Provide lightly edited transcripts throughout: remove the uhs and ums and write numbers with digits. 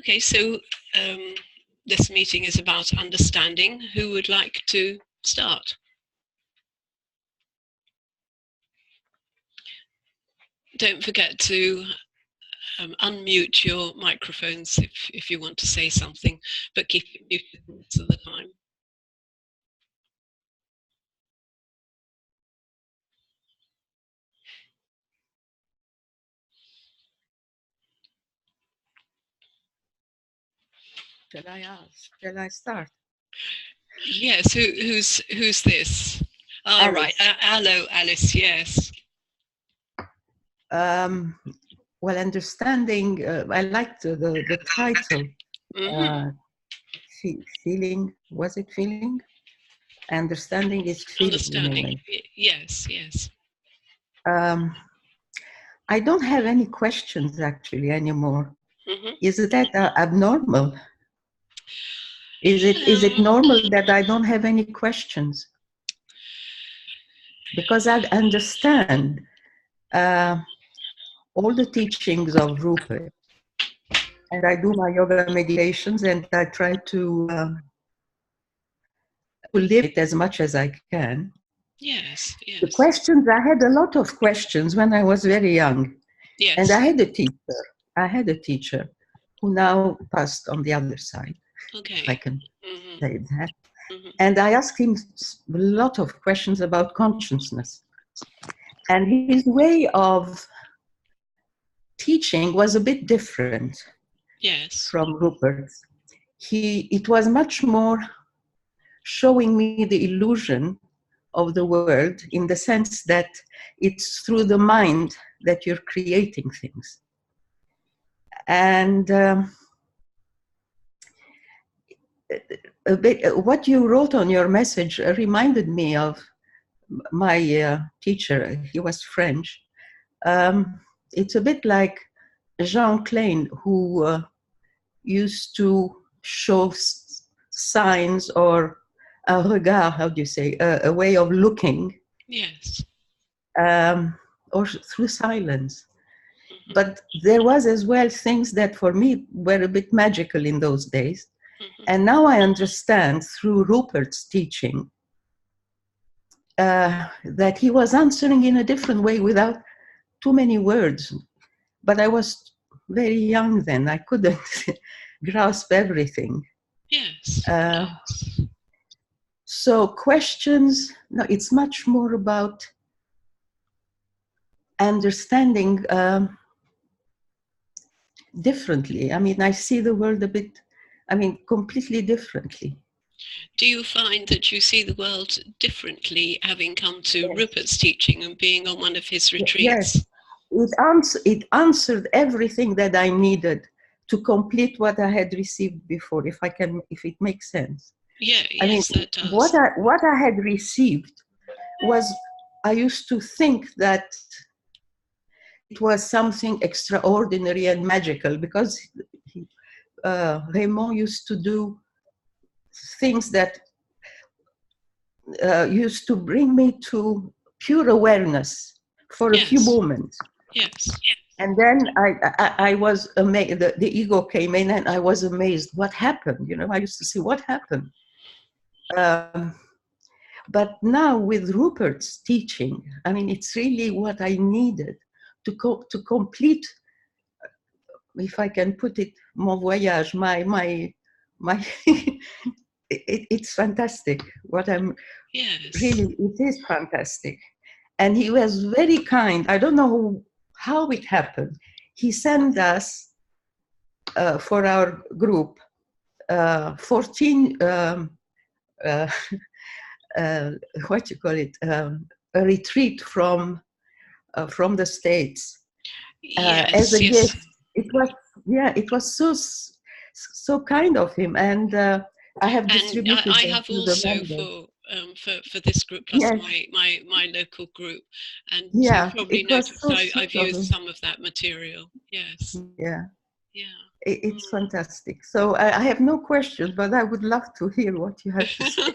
Okay, so this meeting is about understanding. Who would like to start? Don't forget to unmute your microphones if you want to say something, but keep it muted most of the time. Shall I ask? Shall I start? Yes, who's this? Oh, right. Hello, Alice, yes. Well, understanding, I liked the title. Feeling, was it feeling? Understanding is feeling. Understanding, In a way. Yes, yes. I don't have any questions actually anymore. Is that abnormal? Is it normal that I don't have any questions? Because I understand all the teachings of Rupert, and I do my yoga meditations, and I try to live it as much as I can. Yes, yes. The questions, I had a lot of questions when I was very young. Yes. And I had a teacher who now passed on the other side. Okay. If I can say that. And I asked him a lot of questions about consciousness. And his way of teaching was a bit different. Yes. From Rupert's. It was much more showing me the illusion of the world, in the sense that it's through the mind that you're creating things. And what you wrote on your message reminded me of my teacher. He was French. It's a bit like Jean Klein, who used to show signs, or a regard, how do you say, a way of looking. Yes. Or through silence. But there was as well things that for me were a bit magical in those days. And now I understand through Rupert's teaching that he was answering in a different way without too many words. But I was very young then. I couldn't grasp everything. Yes. So questions, no, it's much more about understanding differently. I mean, I see the world completely differently. Do you find that you see the world differently, having come to Rupert's teaching and being on one of his retreats? Yes, it answered everything that I needed to complete what I had received before, if it makes sense. Yeah, yes, that does. What I had received was, I used to think that it was something extraordinary and magical, because Raymond used to do things that used to bring me to pure awareness for a few moments. Yes. And then I was amazed. The ego came in, and I was amazed. What happened? I used to see what happened. But now with Rupert's teaching, it's really what I needed to complete, if I can put it, mon voyage, my it's fantastic. Really, it is fantastic. And he was very kind. I don't know how it happened. He sent us for our group 14 what you call it, a retreat from the States as a gift. It was so kind of him, and I have distributed. And I have also for this group plus my local group, and you probably noticed I've used some of that material. Yes. Yeah. It's fantastic. So I have no questions, but I would love to hear what you have to say.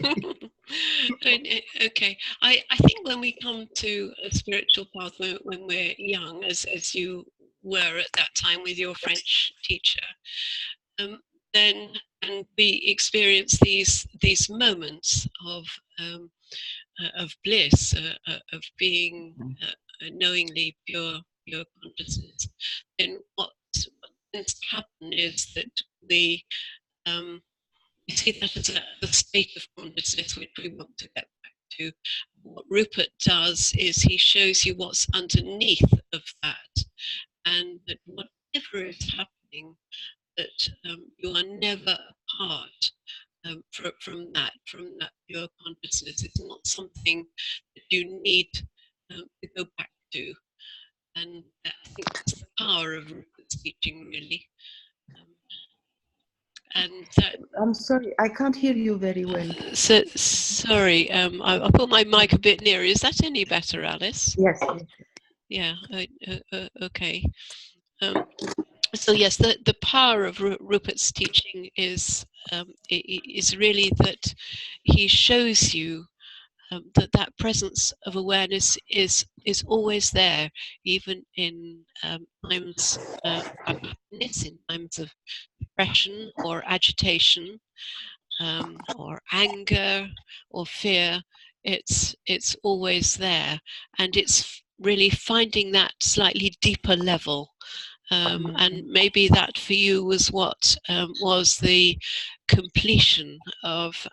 Okay. I think when we come to a spiritual path when we're young, as you were at that time with your French teacher, then and we experience these moments of bliss, of being knowingly pure consciousness, then what tends to happen is that we see that as a state of consciousness which we want to get back to. What Rupert does is he shows you what's underneath of that, and that whatever is happening, that you are never apart from that pure consciousness. It's not something that you need to go back to, and I think that's the power of Rupert's teaching, really. And I'm sorry, I can't hear you very well. So sorry, I put my mic a bit nearer. Is that any better, Alice? Yes. Yeah. Okay. So yes, the power of Rupert's teaching is really that he shows you that presence of awareness is always there, even in times of happiness, in times of depression or agitation, or anger or fear. It's always there, and it's really finding that slightly deeper level. And maybe that for you was what was the completion of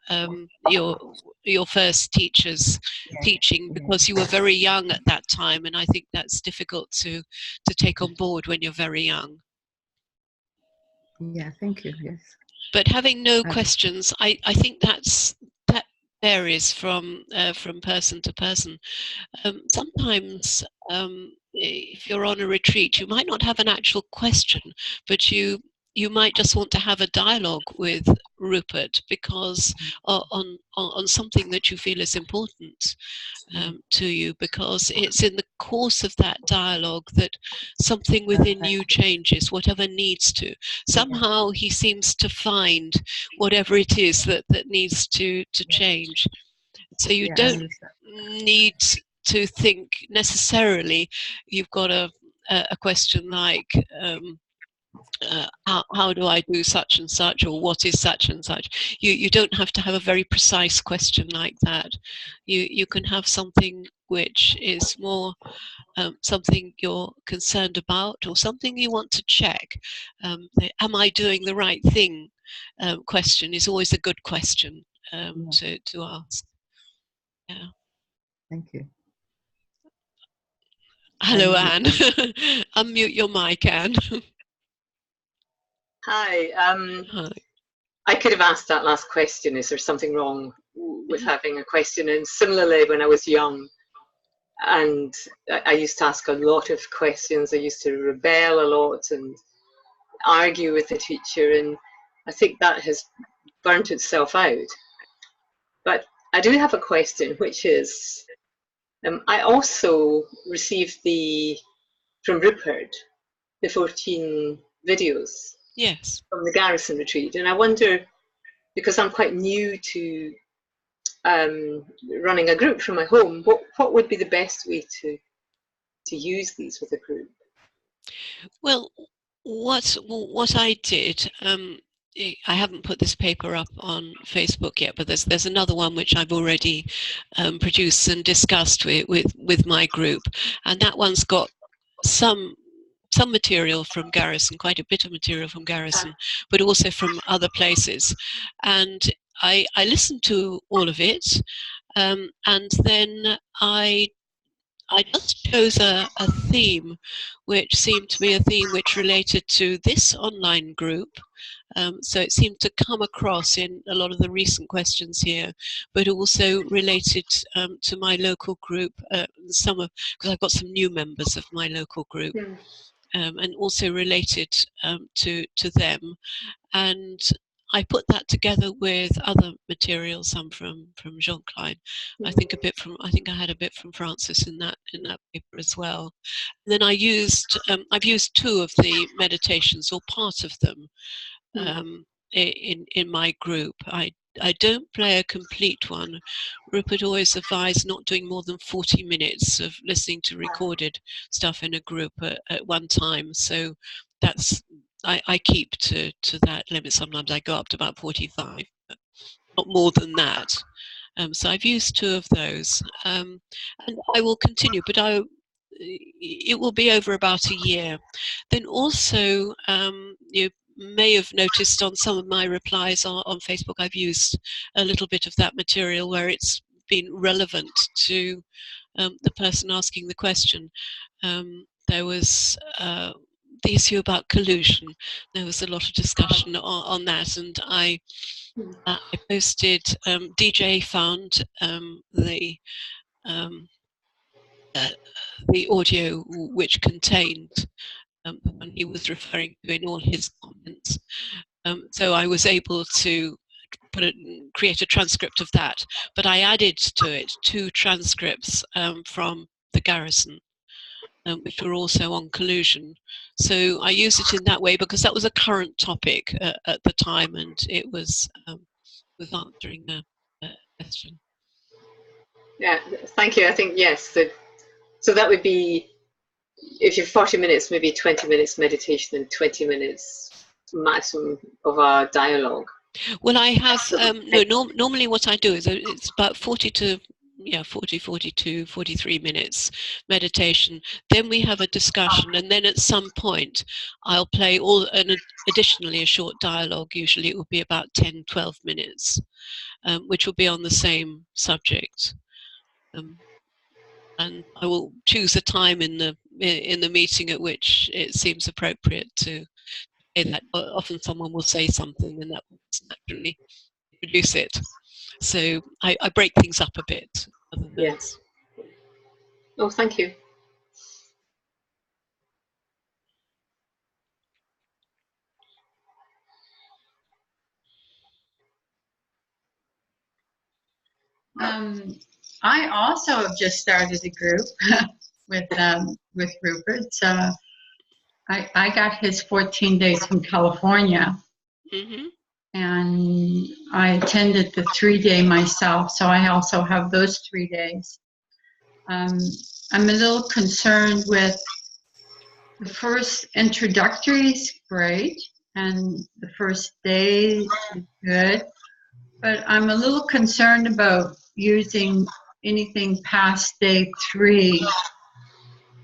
your first teacher's teaching, because you were very young at that time, and I think that's difficult to take on board when you're very young. Yeah, thank you. Yes. But having no questions, I think that varies from person to person. Sometimes if you're on a retreat, you might not have an actual question, but you might just want to have a dialogue with Rupert because on something that you feel is important to you, because it's in the course of that dialogue that something within you changes, whatever needs to. Somehow he seems to find whatever it is that needs to change. So you don't need to think necessarily you've got a question like how do I do such and such, or what is such and such. You don't have to have a very precise question like that. You can have something which is more something you're concerned about, or something you want to check. The am I doing the right thing question is always a good question to ask. Yeah. Thank you. Hello, Anne. Unmute your mic, Anne. Hi. Hi. I could have asked that last question. Is there something wrong with having a question? And similarly, when I was young, and I used to ask a lot of questions, I used to rebel a lot and argue with the teacher, and I think that has burnt itself out. But I do have a question, which is, I also received from Rupert, the 14 videos. Yes. From the Garrison retreat, and I wonder, because I'm quite new to running a group from my home, what would be the best way to use these with a group? Well, what I did, I haven't put this paper up on Facebook yet, but there's another one which I've already produced and discussed with my group, and that one's got some material from Garrison, quite a bit of material from Garrison, but also from other places. And I listened to all of it, and then I just chose a theme which seemed to be a theme which related to this online group. So it seemed to come across in a lot of the recent questions here, but also related to my local group, because I've got some new members of my local group. And also related to them, and I put that together with other material, some from Jean Klein. I think I had a bit from Francis in that paper as well. And then I've used 2 of the meditations, or part of them, in my group. I don't play a complete one. Rupert always advised not doing more than 40 minutes of listening to recorded stuff in a group at one time. So that's I keep to that limit. Sometimes I go up to about 45, but not more than that. So I've used 2 of those, and I will continue, but it will be over about a year. Then also, you may have noticed on some of my replies on Facebook, I've used a little bit of that material where it's been relevant to the person asking the question. There was the issue about collusion. There was a lot of discussion on that, and I posted, DJ found um, uh, the audio which contained the one he was referring to in all his comments. So I was able to create a transcript of that, but I added to it 2 transcripts from the garrison, which were also on collusion. So I use it in that way because that was a current topic at the time, and it was answering a question. Yeah, thank you. I think, yes. So that would be, if you're 40 minutes, maybe 20 minutes meditation and 20 minutes maximum of our dialogue. Well, I have, normally what I do is it's about 40 to, 40, 42, 43 minutes meditation. Then we have a discussion, and then at some point I'll play additionally a short dialogue. Usually it will be about 10, 12 minutes, which will be on the same subject. And I will choose a time in the meeting at which it seems appropriate to say that. Often someone will say something, and that will naturally produce it. So I break things up a bit. Yes. Oh, thank you. I also have just started a group with Rupert. I got his 14 days from California, and I attended the 3-day myself. So I also have those 3 days. I'm a little concerned with the first introductory is great, and the first day is good, but I'm a little concerned about using anything past day 3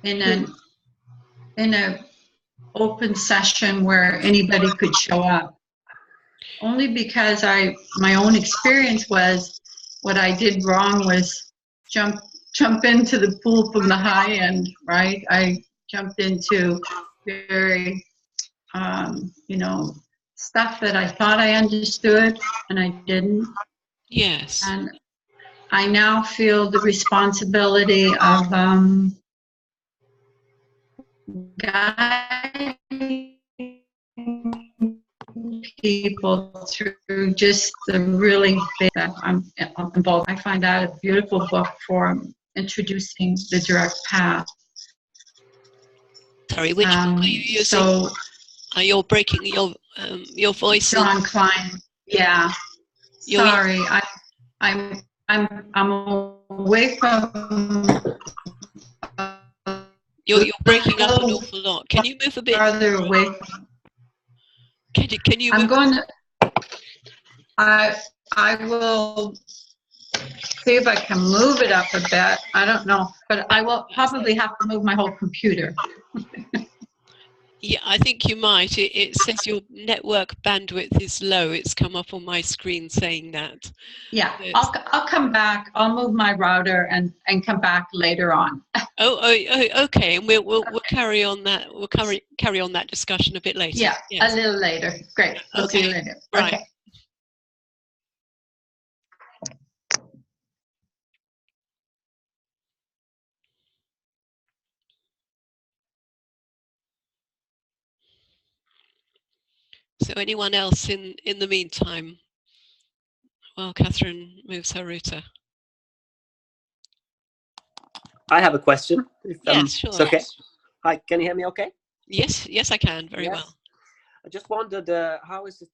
in a open session where anybody could show up. Only because my own experience was what I did wrong was jump into the pool from the high end, right? I jumped into very, stuff that I thought I understood and I didn't. Yes. And I now feel the responsibility of guiding people through just the really big that I'm involved. I find that a beautiful book for introducing the direct path. Sorry, which book are you using? So you're breaking your voice. John Klein. Yeah. Sorry, I'm away from. You're breaking up an awful lot. Can you move a bit farther away? Can you? I'm going to. I will see if I can move it up a bit. I don't know, but I will probably have to move my whole computer. Yeah, I think you might. It says your network bandwidth is low. It's come up on my screen saying that. Yeah, I'll come back. I'll move my router and come back later on. Okay. And we'll carry on that. We'll carry on that discussion a bit later. Yeah, yes. A little later. Great. We'll see you later. Right. Okay. So anyone else in the meantime? Well, Catherine moves her router. I have a question. Yes, sure. It's okay. Hi, can you hear me okay? Yes, I can very well. I just wondered, how is it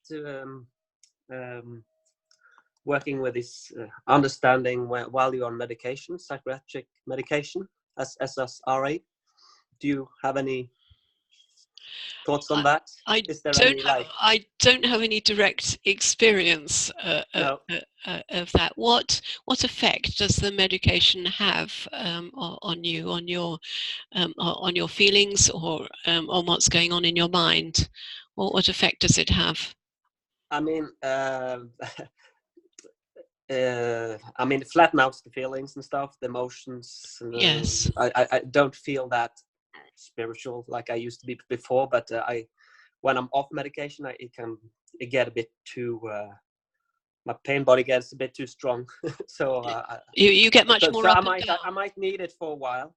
working with this understanding while you're on medication, psychiatric medication, as SSRI? Do you have any Thoughts on that? I Is there any I don't have any direct experience No. of that. What effect does the medication have on you, on your feelings, or on what's going on in your mind? What effect does it have? I mean, it flattens out the feelings and stuff, the emotions. Yes. I don't feel that spiritual like I used to be before, but when I'm off medication, it get a bit too. My pain body gets a bit too strong, so you get much more up and down. I might need it for a while,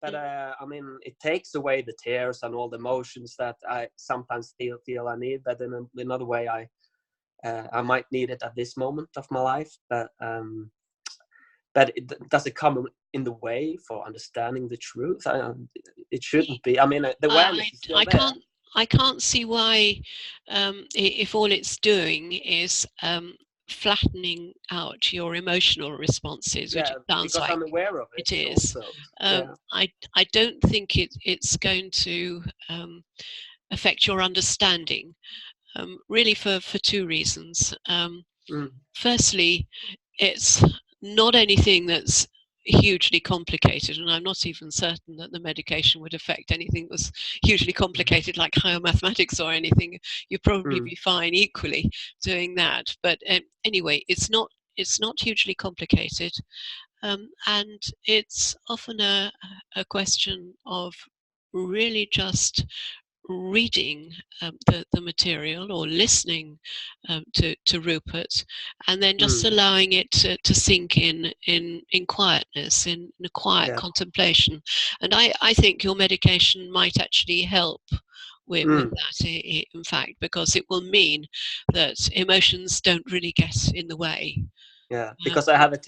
but it takes away the tears and all the emotions that I sometimes feel I need. But in another way, I might need it at this moment of my life, but does it come in the way for understanding the truth? It shouldn't be. I mean, the awareness is still there. I can't see why, if all it's doing is flattening out your emotional responses, which it sounds because like I'm aware of it. It is. Also. I don't think it's going to affect your understanding. Really, for two reasons. Firstly, it's not anything that's hugely complicated, and I'm not even certain that the medication would affect anything that's hugely complicated, like higher mathematics or anything. You'd probably be fine equally doing that. But anyway, it's not hugely complicated, and it's often a question of really just reading the material, or listening to Rupert, and then just allowing it to sink in quietness, in a quiet contemplation. And I think your medication might actually help with that, in fact, because it will mean that emotions don't really get in the way. Yeah, because I have a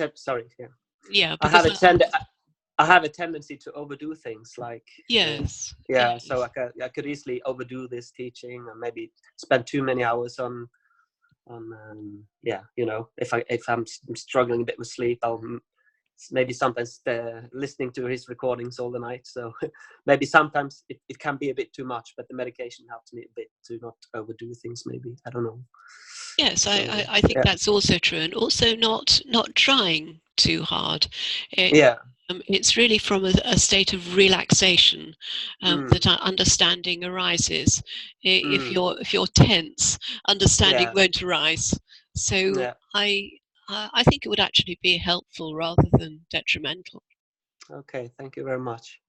I have a tendency to overdo things, like yes. So I could easily overdo this teaching and maybe spend too many hours on if I'm struggling a bit with sleep, I'll maybe sometimes listening to his recordings all the night. So maybe sometimes it can be a bit too much, but the medication helps me a bit to not overdo things. Maybe, I don't know. Yes, so, I think that's also true, and also not trying too hard. It's really from a state of relaxation that understanding arises. If you're tense, understanding won't arise. So I think it would actually be helpful rather than detrimental. Okay, thank you very much.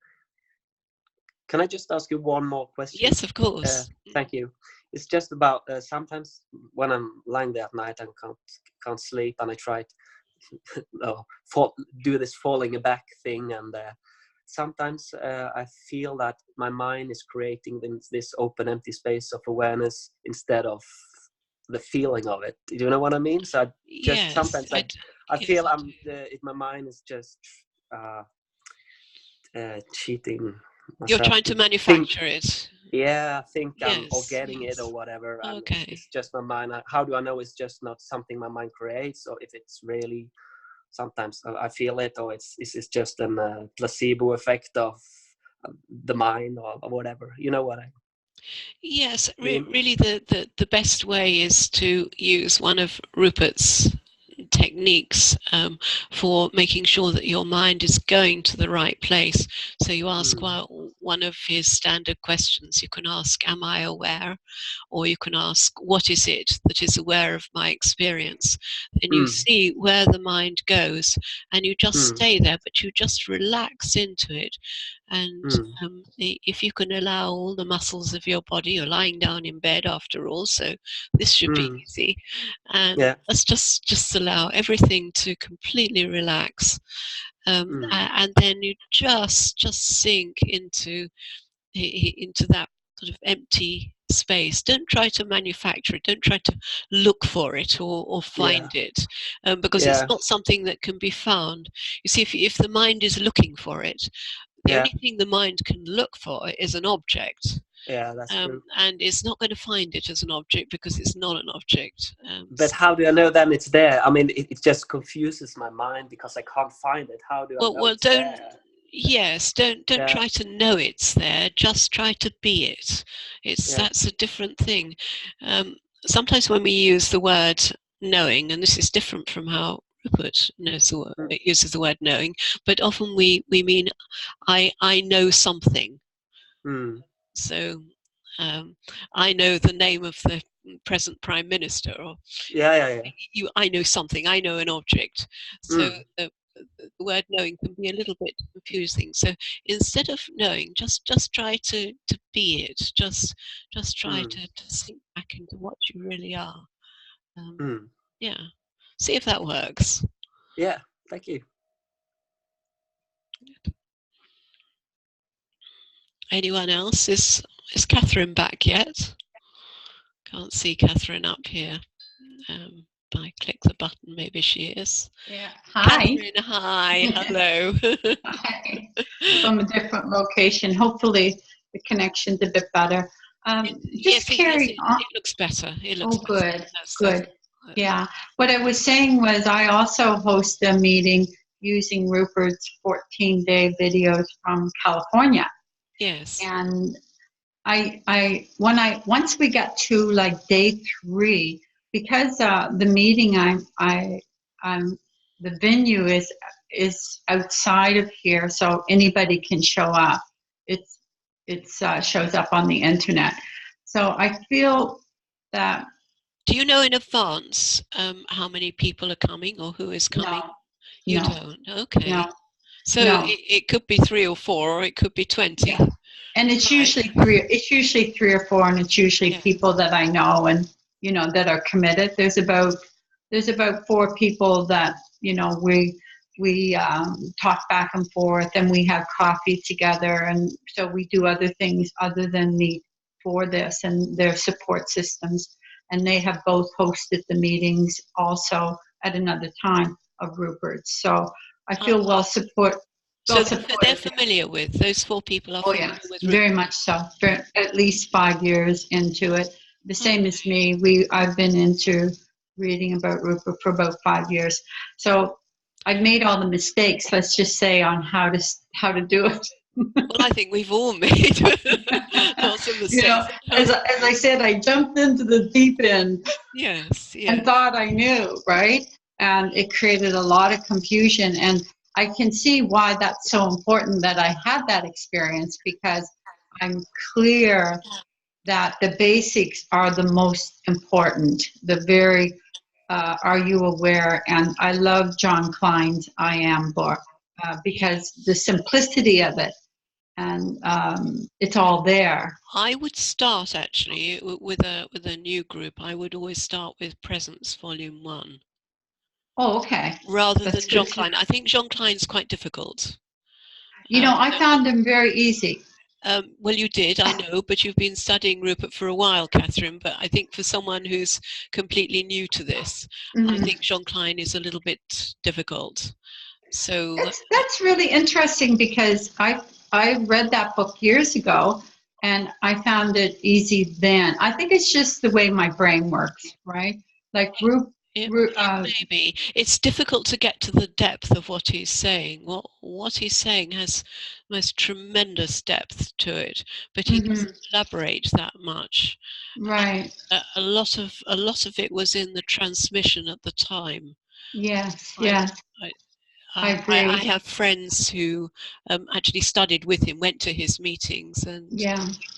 Can I just ask you one more question? Yes, of course. Thank you. It's just about sometimes when I'm lying there at night and can't sleep, and I try to do this falling back thing, and sometimes I feel that my mind is creating this open, empty space of awareness instead of the feeling of it. Do you know what I mean? So sometimes I feel my mind is just cheating myself. You're trying to manufacture it. Yeah, I think or getting it or whatever. And okay. It's just my mind. How do I know it's just not something my mind creates, or if it's really? Sometimes I feel it, or it's just a placebo effect of the mind, or whatever. You know what I? Yes, really, the best way is to use one of Rupert's techniques for making sure that your mind is going to the right place. So you ask one of his standard questions. You can ask, am I aware? Or you can ask, what is it that is aware of my experience? And you see where the mind goes, and you just stay there, but you just relax into it. And if you can allow all the muscles of your body, you're lying down in bed after all, so this should be easy. And let's just allow everything to completely relax. And then you just sink into that sort of empty space. Don't try to manufacture it. Don't try to look for it or find it, because it's not something that can be found. You see, if the mind is looking for it, the only thing the mind can look for is an object. Yeah, that's true. And it's not going to find it as an object because it's not an object. But how do I know then it's there? I mean, it just confuses my mind because I can't find it. How do I know it's there? Yes, don't try to know it's there. Just try to be it. That's a different thing. Sometimes when we use the word knowing, and this is different from how Rupert uses the word knowing, but often we mean I know something. So I know the name of the present Prime Minister, or I know something. I know an object. So the word knowing can be a little bit confusing. So instead of knowing, just try to be it. Just try to sink back into what you really are. Yeah. See if that works. Yeah. Thank you. Anyone else? Is Catherine back yet? Can't see Catherine up here. I click the button, maybe she is. Yeah. Hi. Catherine, hi. Hello. Hi. From a different location. Hopefully the connection's a bit better. Just carry on. It looks better. It looks better. Good. Yeah. What I was saying was I also host a meeting using Rupert's 14-day videos from California. Yes. And once we got to like day 3, because the meeting the venue is outside of here, so anybody can show up. It shows up on the internet. So I feel that. Do you know in advance how many people are coming or who is coming? No. You don't. Okay. No. So it could be 3 or 4, or it could be 20. Yeah. And it's usually 3. It's usually 3 or 4, and it's usually people that I know and that are committed. There's about 4 people that we talk back and forth, and we have coffee together, and so we do other things other than meet for this, and their support systems, and they have both hosted the meetings also at another time of Rupert's. So I feel well supported. So they're familiar with, those 4 people are familiar with Rupert. Very much so. At least 5 years into it. The same as me. I've been into reading about Rupert for about 5 years. So I've made all the mistakes, let's just say, on how to do it. Well, I think we've all made lots of mistakes. As I said, I jumped into the deep end. Yes. And thought I knew, right? And it created a lot of confusion. And I can see why that's so important that I had that experience, because I'm clear that the basics are the most important. The very, are you aware? And I love John Klein's I Am book because the simplicity of it, and it's all there. I would start actually with a new group. I would always start with Presence Volume 1. Oh, okay. Rather than John Klein. I think John Klein's quite difficult. I found him very easy. Well, you did, I know, but you've been studying Rupert for a while, Catherine. But I think for someone who's completely new to this, I think John Klein is a little bit difficult. So that's really interesting, because I read that book years ago, and I found it easy then. I think it's just the way my brain works, right? Like maybe it's difficult to get to the depth of what he's saying. What he's saying has most tremendous depth to it, but he doesn't elaborate that much. Right. A lot of it was in the transmission at the time. Yes. I agree. I have friends who actually studied with him, went to his meetings, and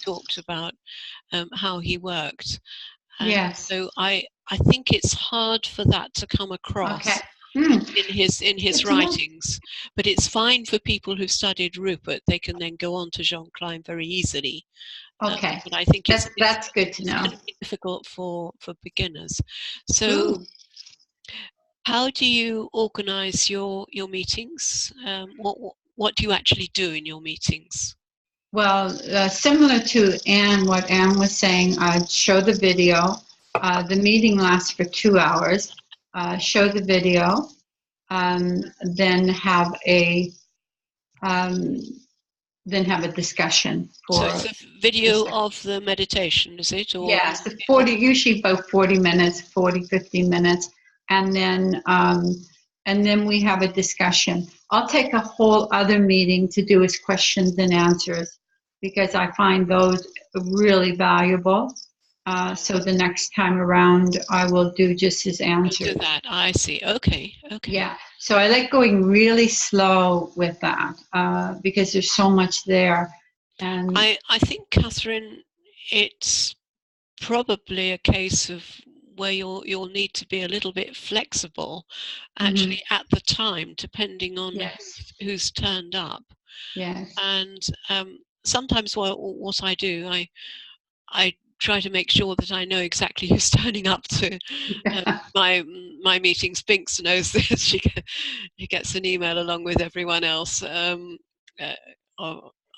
talked about how he worked. And so I think it's hard for that to come across in his writings, but it's fine for people who've studied Rupert. They can then go on to Jean Klein very easily. Okay, but I think that's good to know. It's going to be difficult for beginners. So. How do you organize your meetings? What do you actually do in your meetings? Well, similar to what Anne was saying, I'd show the video. The meeting lasts for 2 hours. Show the video, then have a discussion. So it's a video of the meditation, is it? Or yes, usually about 40 minutes, 40, 50 minutes. And then and then we have a discussion. I'll take a whole other meeting to do as questions and answers, because I find those really valuable. So the next time around, I will do just his answers. Do that. I see. Okay. Okay. Yeah. So I like going really slow with that because there's so much there. And I think, Catherine, it's probably a case of where you'll need to be a little bit flexible, actually, at the time, depending on yes, who's turned up. yes, And sometimes what I do, I try to make sure that I know exactly who's turning up to my meetings. Binks knows this. She gets an email along with everyone else.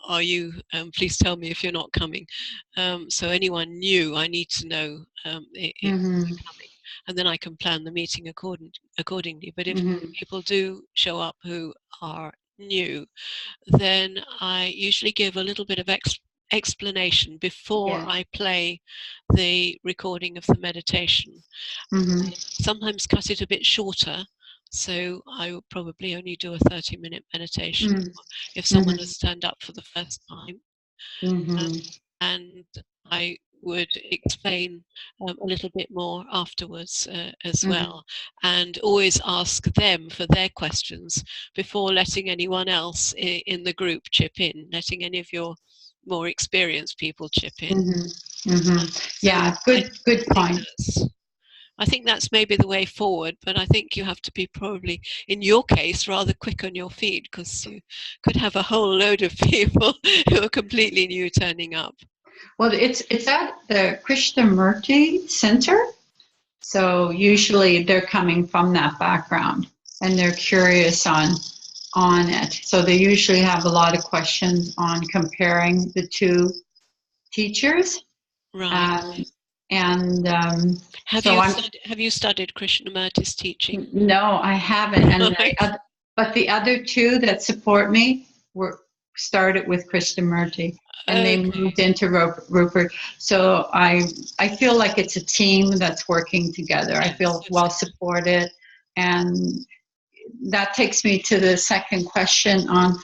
Are you? Please tell me if you're not coming. So anyone new, I need to know if they're coming, and then I can plan the meeting accordingly. But if people do show up who are new, then I usually give a little bit of explanation before yes. I play the recording of the meditation. Sometimes cut it a bit shorter, so I will probably only do a 30-minute meditation if someone has turned up for the first time. And I would explain a little bit more afterwards as well, and always ask them for their questions before letting anyone else in the group chip in, letting any of your more experienced people chip in. Yeah, good point. I think that's maybe the way forward, but I think you have to be probably, in your case, rather quick on your feet, because you could have a whole load of people who are completely new turning up. Well, it's at the Krishnamurti Center, so usually they're coming from that background and they're curious on it. So they usually have a lot of questions on comparing the two teachers. Right. And have you studied Krishnamurti's teaching? No, I haven't. And Right. but the other two that support me were started with Krishnamurti, and they moved into Rupert. So I feel like it's a team that's working together. I feel well supported, and that takes me to the second question on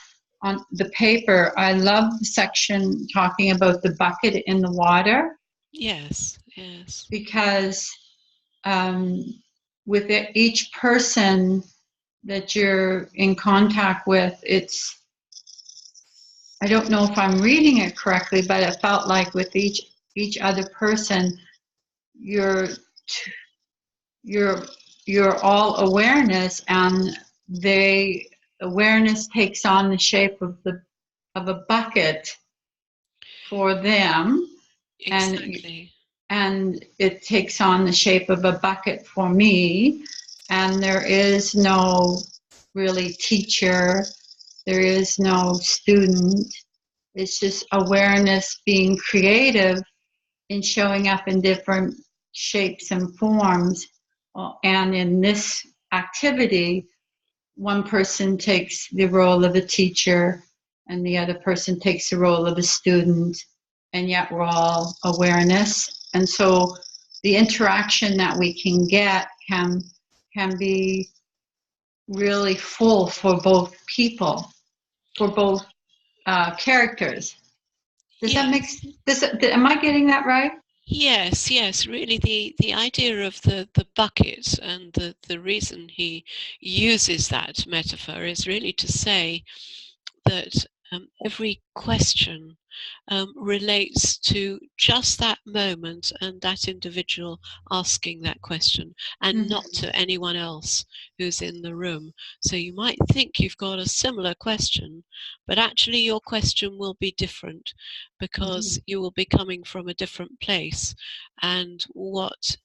the paper. I love the section talking about the bucket in the water. Yes, yes. Because with each person that you're in contact with, I don't know if I'm reading it correctly, but it felt like with each other person, you're all awareness, and awareness takes on the shape of a bucket for them. Exactly. And it takes on the shape of a bucket for me, and there is no really teacher, there is no student. It's just awareness being creative in showing up in different shapes and forms. And in this activity, one person takes the role of a teacher and the other person takes the role of a student, and yet we're all awareness. And so the interaction that we can get can be really full for both people, for both characters. Does that make sense? Am I getting that right? Yes, yes. Really, the idea of the bucket, and the reason he uses that metaphor is really to say that every question relates to just that moment and that individual asking that question, and not to anyone else who's in the room. So you might think you've got a similar question, but actually your question will be different, because you will be coming from a different place. And what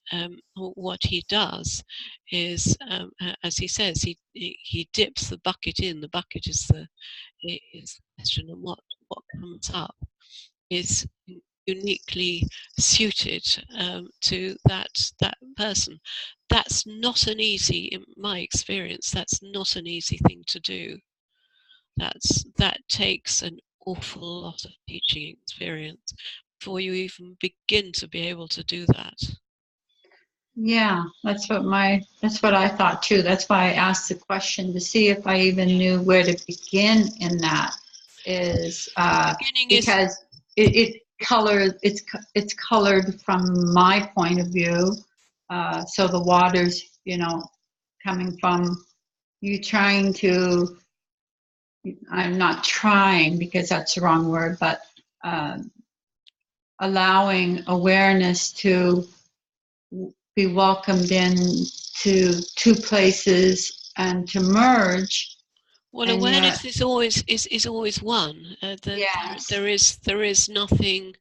he does is, as he says, he dips the bucket in. The bucket is the question, and what comes up is uniquely suited to that person. That's not an easy, in my experience, that's not an easy thing to do. That takes an awful lot of teaching experience before you even begin to be able to do that. Yeah, that's what I thought too. That's why I asked the question to see if I even knew where to begin in that. Is Beginning is because it's colored from my point of view. So the water's, coming from you trying to. I'm not trying because that's the wrong word, but uh, allowing awareness to be welcomed in to two places and to merge. well, And you're, awareness is always one. yes, There is nothing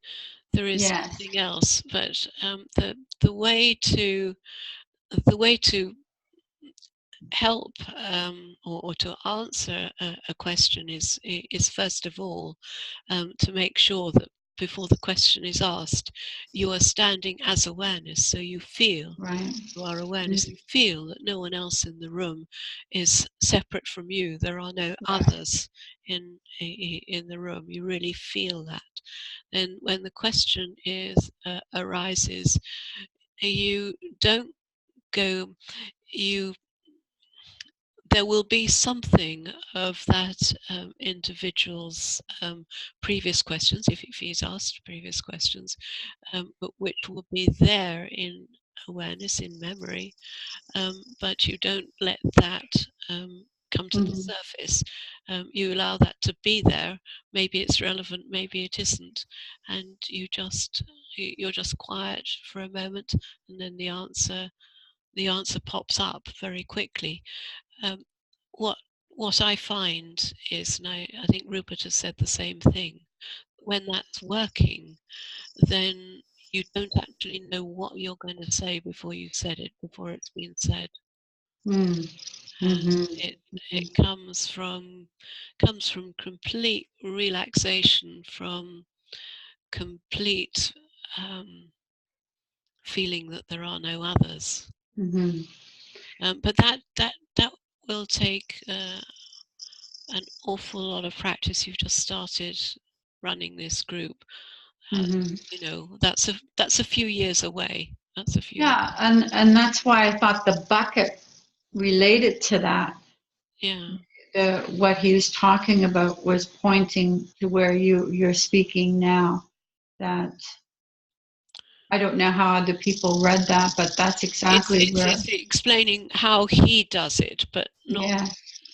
yes, else. But the way to the way to help or to answer a question is first of all to make sure that before the question is asked, you are standing as awareness. So you feel right. you are awareness. You feel that no one else in the room is separate from you. There are no Right. others in the room. You really feel that. Then when the question arises, you don't go. You There will be something of that individual's previous questions, if he's asked previous questions, but which will be there in awareness, in memory, but you don't let that come to the Mm-hmm. surface. You allow that to be there. Maybe it's relevant, maybe it isn't, and you're just quiet for a moment, and then the answer pops up very quickly. Um, what what I find is, and I think Rupert has said the same thing, when that's working, then you don't actually know what you're going to say before you said it, before it's been said. Mm-hmm. It comes from complete relaxation, from complete feeling that there are no others. Mm-hmm. But that will take an awful lot of practice. You've just started running this group. Mm-hmm. That's a few years away. That's a few years. Yeah, and that's why I thought the bucket related to that. Yeah. What he was talking about was pointing to where you're speaking now. That I don't know how other people read that, but that's exactly where. It's explaining how he does it, but not. Yeah,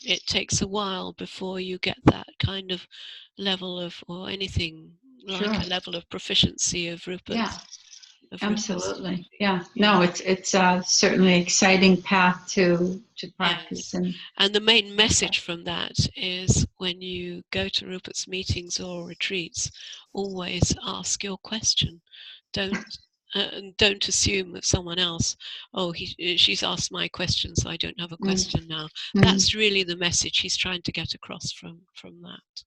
It takes a while before you get that kind of level of, or anything like sure. a level of proficiency of Yeah, Rupert's absolutely. teaching. Yeah. Yeah. No, it's certainly an exciting path to Yes. practice and. And the main message from that is, when you go to Rupert's meetings or retreats, always ask your question. Don't assume that someone else, she's asked my question, so I don't have a question now. Mm-hmm. That's really the message he's trying to get across from that.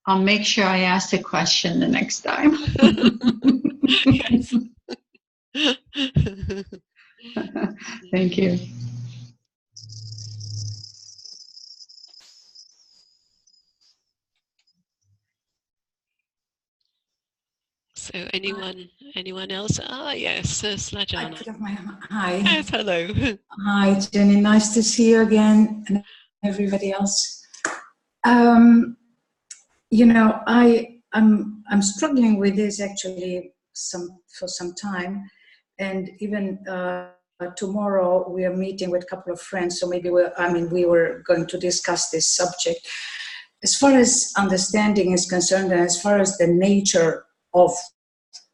I'll make sure I ask the question the next time. Yes. Thank you. So anyone else? Yes, I Snajana. put up my hi. Yes, hello. Hi, Jenny. Nice to see you again, and everybody else. Um, I'm struggling with this actually for some time, and even tomorrow we are meeting with a couple of friends. So maybe we were going to discuss this subject. As far as understanding is concerned, and as far as the nature of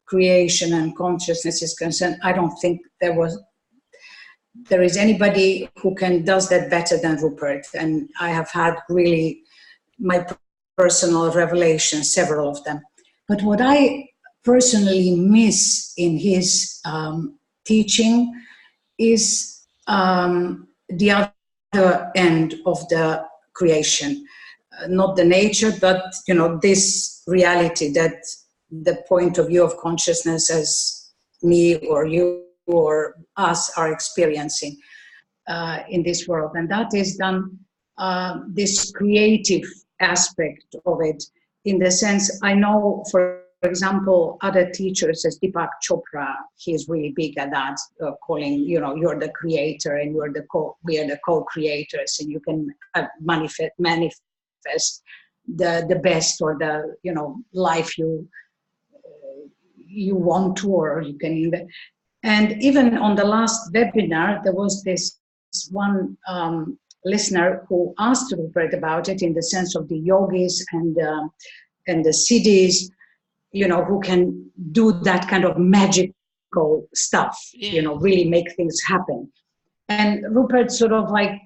creation and consciousness is concerned, I don't think there is anybody who does that better than Rupert. And I have had really my personal revelations, several of them. But what I personally miss in his teaching is the other end of the creation. Not the nature, but this reality, that the point of view of consciousness as me or you or us are experiencing in this world. And that is done, this creative aspect of it, in the sense, I know, for example, other teachers as Deepak Chopra, he's really big at that, calling, you're the creator and we are the co-creators, and you can manifest the best or the, life you want to, or you can even. And even on the last webinar, there was this one listener who asked Rupert about it, in the sense of the yogis and the siddhis, who can do that kind of magical stuff, really make things happen. And Rupert sort of like,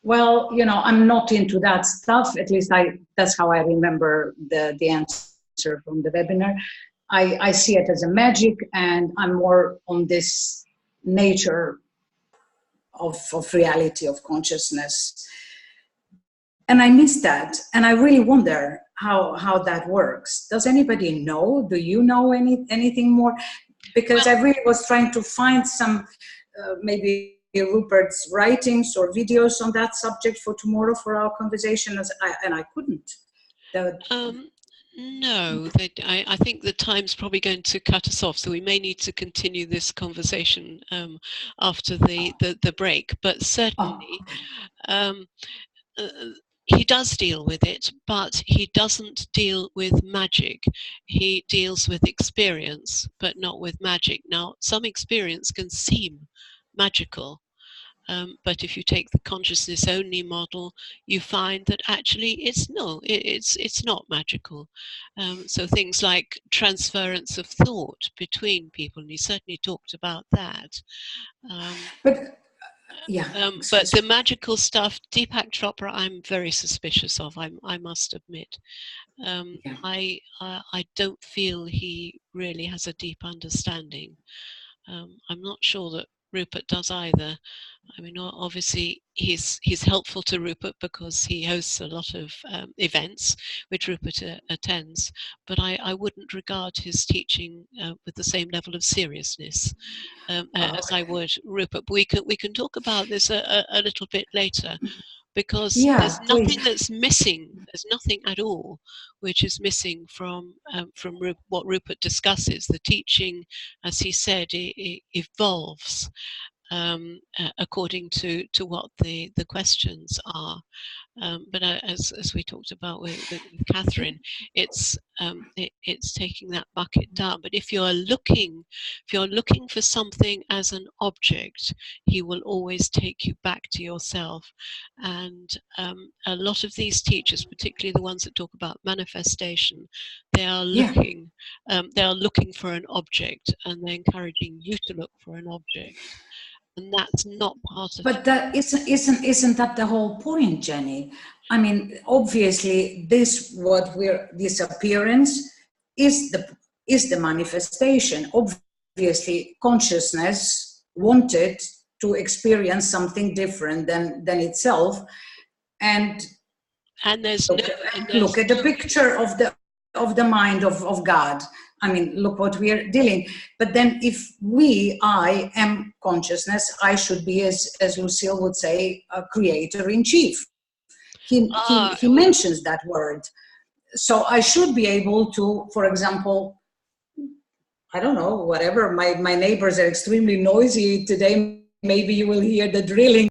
well, I'm not into that stuff. At least that's how I remember the answer from the webinar. I see it as a magic, and I'm more on this nature of reality, of consciousness. And I miss that. And I really wonder how that works. Does anybody know? Do you know anything more? Because I really was trying to find some, maybe Rupert's writings or videos on that subject for tomorrow for our conversation, and I couldn't. No, I think the time's probably going to cut us off, so we may need to continue this conversation after the break. But certainly, he does deal with it, but he doesn't deal with magic. He deals with experience, but not with magic. Now, some experience can seem magical. But if you take the consciousness only model, you find that actually it's not magical. So things like transference of thought between people, and he certainly talked about that. But the magical stuff, Deepak Chopra, I'm very suspicious of. I must admit. I don't feel he really has a deep understanding. I'm not sure that Rupert does either. I mean, obviously he's helpful to Rupert because he hosts a lot of events which Rupert attends, but I wouldn't regard his teaching with the same level of seriousness as I would Rupert. But we can talk about this a little bit later, because there's nothing that's missing. There's nothing at all which is missing from what Rupert discusses. The teaching, as he said, it evolves according to what the questions are. But as we talked about with Catherine, it's taking that bucket down. But if you're looking for something as an object, he will always take you back to yourself. And a lot of these teachers, particularly the ones that talk about manifestation, they are looking for an object, and they're encouraging you to look for an object. And that's not part of. But that isn't that the whole point, Jenny? I mean, obviously, this appearance is the manifestation. Obviously, consciousness wanted to experience something different than itself, and there's look at the picture of the mind of God. I mean, look what we are dealing. But then if I am consciousness, I should be, as Lucille would say, a creator in chief. He mentions that word. So I should be able to, for example, I don't know, whatever, my neighbors are extremely noisy today. Maybe you will hear the drilling.